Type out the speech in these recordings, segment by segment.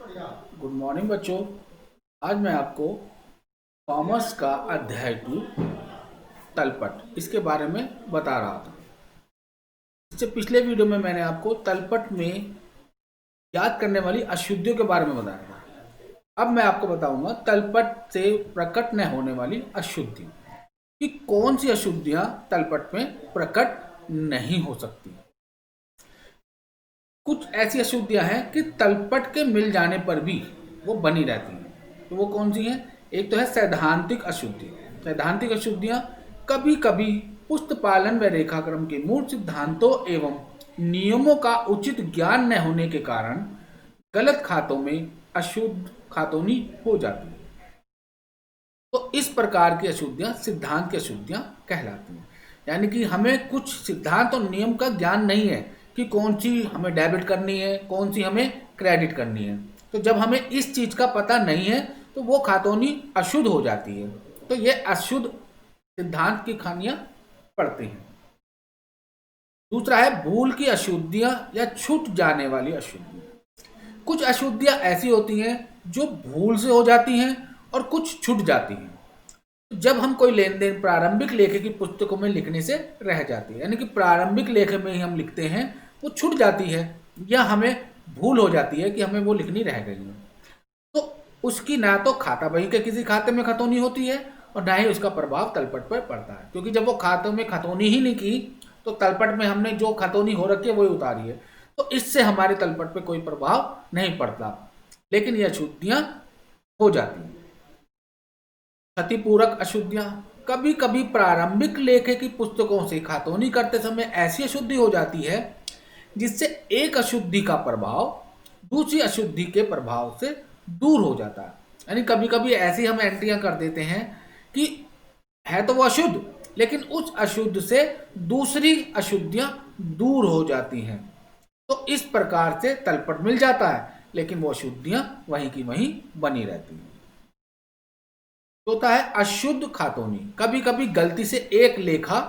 Good morning बच्चों। आज मैं आपको कॉमर्स का अध्याय 2 तलपट इसके बारे में बता रहा था। इससे पिछले वीडियो में मैंने आपको तलपट में याद करने वाली अशुद्धियों के बारे में बताया था। अब मैं आपको बताऊंगा तलपट से प्रकट न होने वाली अशुद्धि कि कौन सी अशुद्धियां तलपट में प्रकट नहीं हो सकती। कुछ ऐसी अशुद्धियां हैं कि तलपट के मिल जाने पर भी वो बनी रहती हैं। तो वो कौन सी हैं? एक तो है सैद्धांतिक अशुद्धि। सैद्धांतिक अशुद्धियां कभी कभी पुस्तपालन व रेखाक्रम के मूल सिद्धांतों एवं नियमों का उचित ज्ञान न होने के कारण गलत खातों में अशुद्ध खातोनी हो जाती है। तो इस प्रकार की अशुद्धियां सिद्धांत की अशुद्धियां कहलाती हैं। यानी कि हमें कुछ सिद्धांत और नियम का ज्ञान नहीं है कि कौन सी हमें डेबिट करनी है, कौन सी हमें क्रेडिट करनी है। तो जब हमें इस चीज़ का पता नहीं है तो वो खातोनी अशुद्ध हो जाती है। तो ये अशुद्ध सिद्धांत की खानियां पड़ती हैं। दूसरा है भूल की अशुद्धियां या छूट जाने वाली अशुद्धियां। कुछ अशुद्धियां ऐसी होती हैं जो भूल से हो जाती हैं और कुछ छूट जाती हैं। जब हम कोई लेन देन प्रारंभिक लेखे की पुस्तकों में लिखने से रह जाती है, यानी कि प्रारंभिक लेखे में ही हम लिखते हैं, वो छूट जाती है या हमें भूल हो जाती है कि हमें वो लिखनी रह गई है, तो उसकी ना तो खाता बही के किसी खाते में खतौनी होती है और ना ही उसका प्रभाव तलपट पर पड़ता है। क्योंकि जब वो खातों में खतौनी ही नहीं की तो तलपट में हमने जो खतौनी हो रखी है वही उतारी है, तो इससे हमारे तलपट पर कोई प्रभाव नहीं पड़ता। लेकिन ये अशुद्धियां हो जाती हैं। क्षतिपूरक अशुद्धियां कभी कभी प्रारंभिक लेखे की पुस्तकों से खातोनी करते समय ऐसी अशुद्धि हो जाती है जिससे एक अशुद्धि का प्रभाव दूसरी अशुद्धि के प्रभाव से दूर हो जाता है। यानी कभी कभी ऐसी हम एंट्रियां कर देते हैं कि है तो वो अशुद्ध, लेकिन उस अशुद्ध से दूसरी अशुद्धियां दूर हो जाती हैं। तो इस प्रकार से तलपट मिल जाता है लेकिन वो अशुद्धियां वहीं की वहीं बनी रहती हैं। होता है अशुद्ध खातोनी। कभी कभी गलती से एक लेखा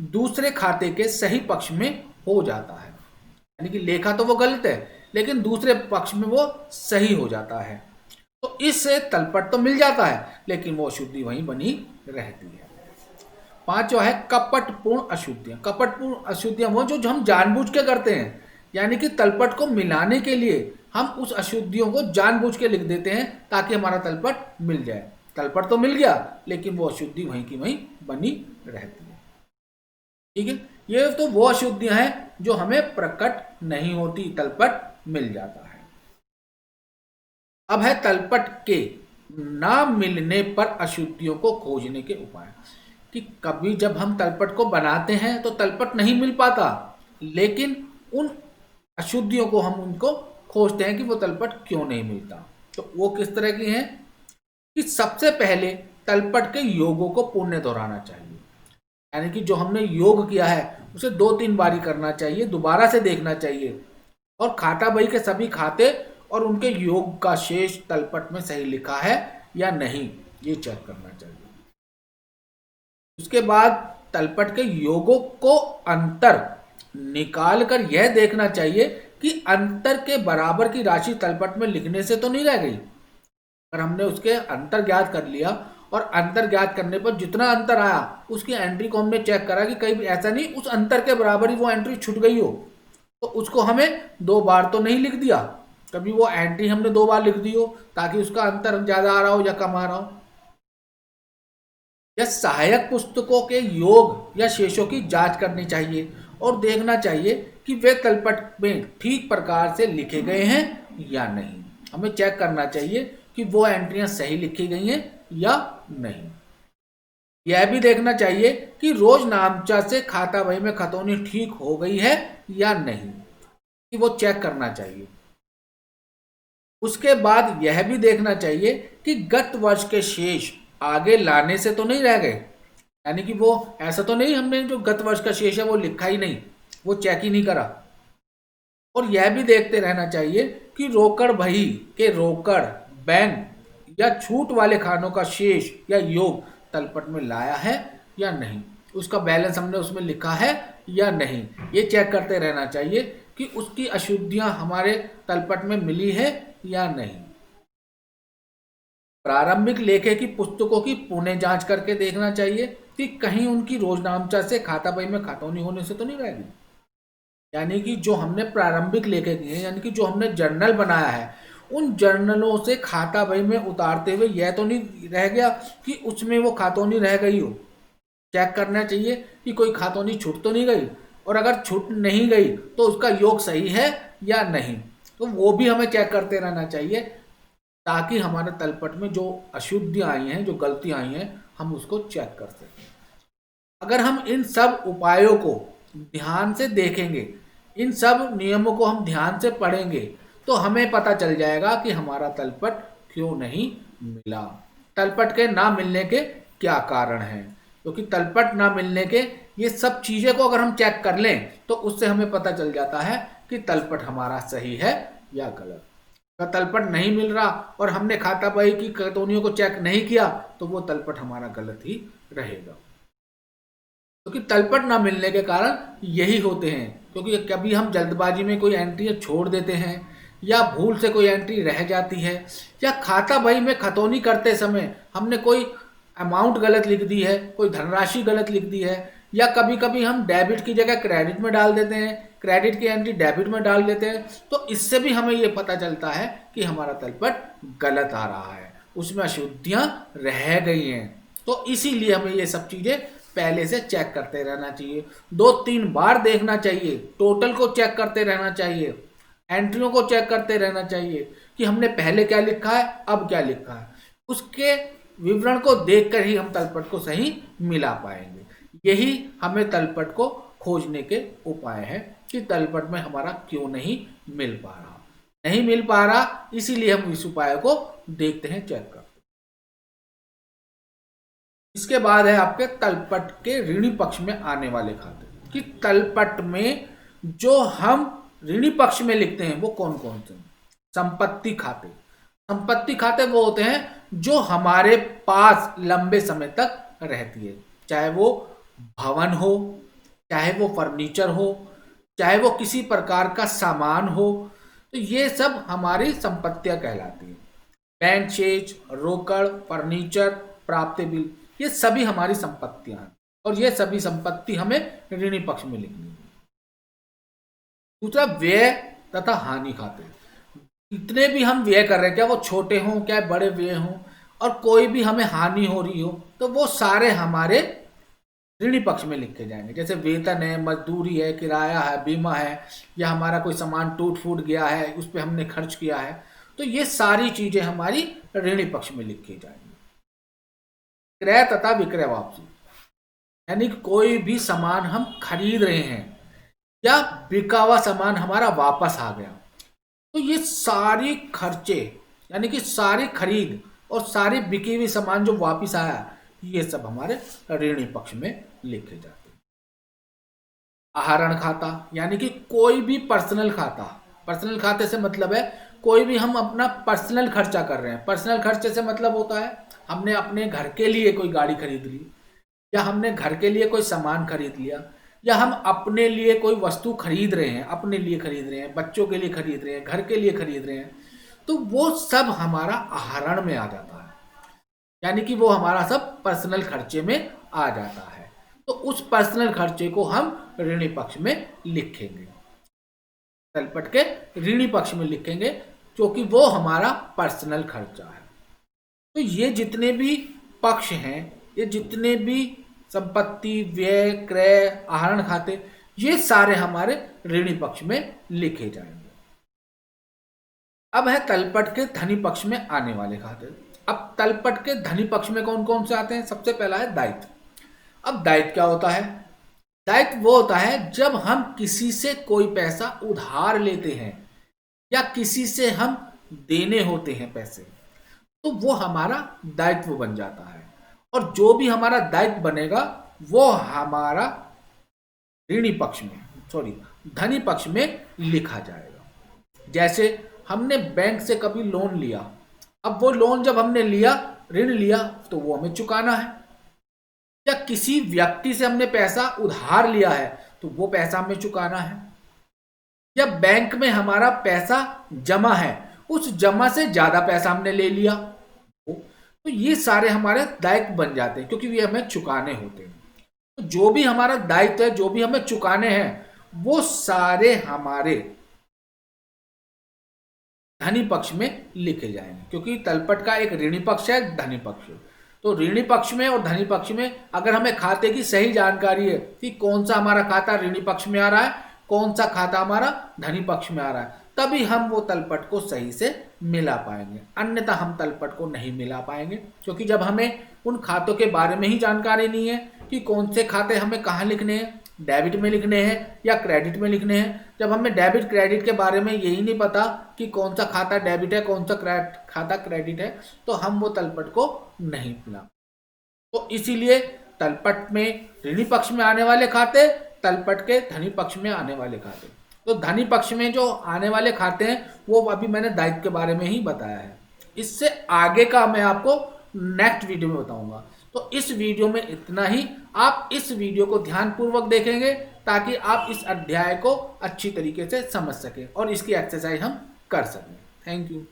दूसरे खाते के सही पक्ष में हो जाता है, यानी कि लेखा तो वो गलत है लेकिन दूसरे पक्ष में वो सही हो जाता है। तो इससे तलपट तो मिल जाता है लेकिन वो अशुद्धि वहीं बनी रहती है। पांचवा है कपटपूर्ण अशुद्धियां। कपटपूर्ण अशुद्धियां वो जो हम जानबूझ के करते हैं, यानी कि तलपट को मिलाने के लिए हम उस अशुद्धियों को जानबूझ के लिख देते हैं ताकि हमारा तलपट मिल जाए। तलपट तो मिल गया लेकिन वो अशुद्धि वहीं की वहीं बनी रहती है। ठीक है, ये तो वो अशुद्धियां हैं जो हमें प्रकट नहीं होती, तलपट मिल जाता है। अब है तलपट के ना मिलने पर अशुद्धियों को खोजने के उपाय। कि कभी जब हम तलपट को बनाते हैं तो तलपट नहीं मिल पाता, लेकिन उन अशुद्धियों को हम उनको खोजते हैं कि वो तलपट क्यों नहीं मिलता। तो वो किस तरह की हैं कि सबसे पहले तलपट के योगों को पुण्य दोहराना चाहिए। यानी कि जो हमने योग किया है उसे 2-3 बारी करना चाहिए, दोबारा से देखना चाहिए और खाता बही के सभी खाते और उनके योग का शेष तलपट में सही लिखा है या नहीं ये चेक करना चाहिए। उसके बाद तलपट के योगों को अंतर निकाल कर यह देखना चाहिए कि अंतर के बराबर की राशि तलपट में लिखने से तो नहीं रह गई। अगर हमने उसके अंतर ज्ञात कर लिया और अंतर ज्ञात करने पर जितना अंतर आया उसकी एंट्री को हमने चेक करा कि कहीं ऐसा नहीं उस अंतर के बराबर ही वो एंट्री छूट गई हो, तो उसको हमें 2 बार तो नहीं लिख दिया। कभी वो एंट्री हमने 2 बार लिख दी हो ताकि उसका अंतर ज्यादा आ रहा हो या कम आ रहा हो। या सहायक पुस्तकों के योग या शेषों की जांच करनी चाहिए और देखना चाहिए कि वे तलपट में ठीक प्रकार से लिखे गए हैं या नहीं। हमें चेक करना चाहिए कि वो एंट्रियां सही लिखी गई हैं या नहीं। यह भी देखना चाहिए कि रोज नामचा से खाता बही में खतौनी ठीक हो गई है या नहीं, कि वो चेक करना चाहिए। उसके बाद यह भी देखना चाहिए कि गत वर्ष के शेष आगे लाने से तो नहीं रह गए, यानी कि वो ऐसा तो नहीं हमने जो गत वर्ष का शेष है वो लिखा ही नहीं, वो चेक ही नहीं करा। और यह भी देखते रहना चाहिए कि रोकड़ बही के रोकड़ बैंक या छूट वाले खानों का शेष या योग तलपट में लाया है या नहीं, उसका बैलेंस हमने उसमें लिखा है या नहीं, ये चेक करते रहना चाहिए कि उसकी अशुद्धियां हमारे तलपट में मिली है या नहीं। प्रारंभिक लेखे की पुस्तकों की पुनः जांच करके देखना चाहिए कि कहीं उनकी रोजनामचा से खाता बही में खतौनी होने से तो नहीं रहेगी। यानी कि जो हमने प्रारंभिक लेखे किए हैं, यानी कि जो हमने जर्नल बनाया है, उन जर्नलों से खाता बही में उतारते हुए यह तो नहीं रह गया कि उसमें वो खातौनी रह गई हो। चेक करना चाहिए कि कोई खातौनी छूट तो नहीं गई, और अगर छूट नहीं गई तो उसका योग सही है या नहीं, तो वो भी हमें चेक करते रहना चाहिए, ताकि हमारे तलपट में जो अशुद्धियाँ आई हैं, जो गलतियाँ आई हैं, हम उसको चेक कर सकें। अगर हम इन सब उपायों को ध्यान से देखेंगे, इन सब नियमों को हम ध्यान से पढ़ेंगे, तो हमें पता चल जाएगा कि हमारा तलपट क्यों नहीं मिला, तलपट के ना मिलने के क्या कारण हैं। क्योंकि तलपट ना मिलने के ये सब चीज़ें को अगर हम चेक कर लें तो उससे हमें पता चल जाता है कि तलपट हमारा सही है या गलत। अगर तलपट नहीं मिल रहा और हमने खाता बही की खतौनियों को चेक नहीं किया तो वो तलपट हमारा गलत ही रहेगा। क्योंकि तलपट ना मिलने के कारण यही होते हैं, क्योंकि कभी हम जल्दबाजी में कोई एंट्री छोड़ देते हैं, या भूल से कोई एंट्री रह जाती है, या खाता बही में खतौनी करते समय हमने कोई अमाउंट गलत लिख दी है, कोई धनराशि गलत लिख दी है, या कभी कभी हम डेबिट की जगह क्रेडिट में डाल देते हैं, क्रेडिट की एंट्री डेबिट में डाल देते हैं, तो इससे भी हमें ये पता चलता है कि हमारा तलपट गलत आ रहा है, उसमें अशुद्धियाँ रह गई हैं। तो इसीलिए हमें ये सब चीज़ें पहले से चेक करते रहना चाहिए, 2-3 बार देखना चाहिए, टोटल को चेक करते रहना चाहिए, एंट्रियों को चेक करते रहना चाहिए कि हमने पहले क्या लिखा है, अब क्या लिखा है। उसके विवरण को देखकर ही हम तलपट को सही मिला पाएंगे। यही हमें तलपट को खोजने के उपाय है कि तलपट में हमारा क्यों नहीं मिल पा रहा, नहीं मिल पा रहा, इसीलिए हम इस उपाय को देखते हैं, चेक करते हैं। इसके बाद है आपके तलपट के ऋणी पक्ष में आने वाले खाते, कि तलपट में जो हम ऋणी पक्ष में लिखते हैं वो कौन कौन से। संपत्ति खाते, संपत्ति खाते वो होते हैं जो हमारे पास लंबे समय तक रहती है, चाहे वो भवन हो, चाहे वो फर्नीचर हो, चाहे वो किसी प्रकार का सामान हो, तो ये सब हमारी संपत्तियां कहलाती हैं। बैंक शेष, रोकड़, फर्नीचर, प्राप्य बिल, ये सभी हमारी संपत्तियां हैं, और ये सभी संपत्ति हमें ऋणी पक्ष में लिखनी है। दूसरा व्यय तथा हानि खाते, इतने भी हम व्यय कर रहे हैं, क्या वो छोटे हों क्या बड़े व्यय हों, और कोई भी हमें हानि हो रही हो, तो वो सारे हमारे ऋणी पक्ष में लिखे जाएंगे। जैसे वेतन है, मजदूरी है, किराया है, बीमा है, या हमारा कोई सामान टूट फूट गया है उस पर हमने खर्च किया है, तो ये सारी चीजें हमारी ऋणी पक्ष में लिखी जाएंगी। क्रय तथा विक्रय वापसी, यानी कोई भी सामान हम खरीद रहे हैं या बिका हुआ सामान हमारा वापस आ गया, तो ये सारी खर्चे, यानी कि सारी खरीद और सारी बिकी हुई सामान जो वापस आया, ये सब हमारे ऋणी पक्ष में लिखे जाते हैं। आहरण खाता, यानी कि कोई भी पर्सनल खाता, पर्सनल खाते से मतलब है कोई भी हम अपना पर्सनल खर्चा कर रहे हैं। पर्सनल खर्चे से मतलब होता है हमने अपने घर के लिए कोई गाड़ी खरीद ली, या हमने घर के लिए कोई सामान खरीद लिया, या हम अपने लिए कोई वस्तु खरीद रहे हैं, अपने लिए खरीद रहे हैं, बच्चों के लिए खरीद रहे हैं, घर के लिए खरीद रहे हैं, तो वो सब हमारा आहरण में आ जाता है, यानी कि वो हमारा सब पर्सनल खर्चे में आ जाता है। तो उस पर्सनल खर्चे को हम ऋणी पक्ष में लिखेंगे, तलपट के ऋणी पक्ष में लिखेंगे, क्योंकि वो हमारा पर्सनल खर्चा है। तो ये जितने भी पक्ष हैं, ये जितने भी संपत्ति, व्यय, क्रय, आहरण खाते, ये सारे हमारे ऋणी पक्ष में लिखे जाएंगे। अब है तलपट के धनी पक्ष में आने वाले खाते। अब तलपट के धनी पक्ष में कौन कौन से आते हैं? सबसे पहला है दायित्व। अब दायित्व क्या होता है? दायित्व वो होता है जब हम किसी से कोई पैसा उधार लेते हैं या किसी से हम देने होते हैं पैसे, तो वो हमारा दायित्व बन जाता है, और जो भी हमारा दायित्व बनेगा वो हमारा ऋणी पक्ष में, धनी पक्ष में लिखा जाएगा। जैसे हमने बैंक से कभी लोन लिया, अब वो लोन जब हमने लिया, ऋण लिया, तो वो हमें चुकाना है, या किसी व्यक्ति से हमने पैसा उधार लिया है तो वो पैसा हमें चुकाना है, या बैंक में हमारा पैसा जमा है उस जमा से ज़्यादा पैसा हमने ले लिया, तो ये सारे हमारे दायित्व बन जाते हैं क्योंकि ये हमें चुकाने होते हैं। तो जो भी हमारा दायित्व है, जो भी हमें चुकाने हैं, वो सारे हमारे धनी पक्ष में लिखे जाएंगे क्योंकि तलपट का एक ऋणी पक्ष है, धनी पक्ष। तो ऋणी पक्ष में और धनी पक्ष में अगर हमें खाते की सही जानकारी है कि कौन सा हमारा खाता ऋणी पक्ष में आ रहा है, कौन सा खाता हमारा धनी पक्ष में आ रहा है, तभी हम वो तलपट को सही से मिला पाएंगे, अन्यथा हम तलपट को नहीं मिला पाएंगे। क्योंकि जब हमें उन खातों के बारे में ही जानकारी नहीं है कि कौन से खाते हमें कहाँ लिखने हैं, डेबिट में लिखने हैं या क्रेडिट में लिखने हैं, जब हमें डेबिट क्रेडिट के बारे में यही नहीं पता कि कौन सा खाता डेबिट है, कौन सा खाता क्रेडिट है, तो हम वो तलपट को नहीं मिला। तो इसीलिए तलपट में ऋणी पक्ष में आने वाले खाते, तलपट के धनी पक्ष में आने वाले खाते। तो धनी पक्ष में जो आने वाले खाते हैं वो अभी मैंने दायित्व के बारे में ही बताया है। इससे आगे का मैं आपको नेक्स्ट वीडियो में बताऊंगा। तो इस वीडियो में इतना ही। आप इस वीडियो को ध्यानपूर्वक देखेंगे ताकि आप इस अध्याय को अच्छी तरीके से समझ सकें और इसकी एक्सरसाइज हम कर सकें। Thank you.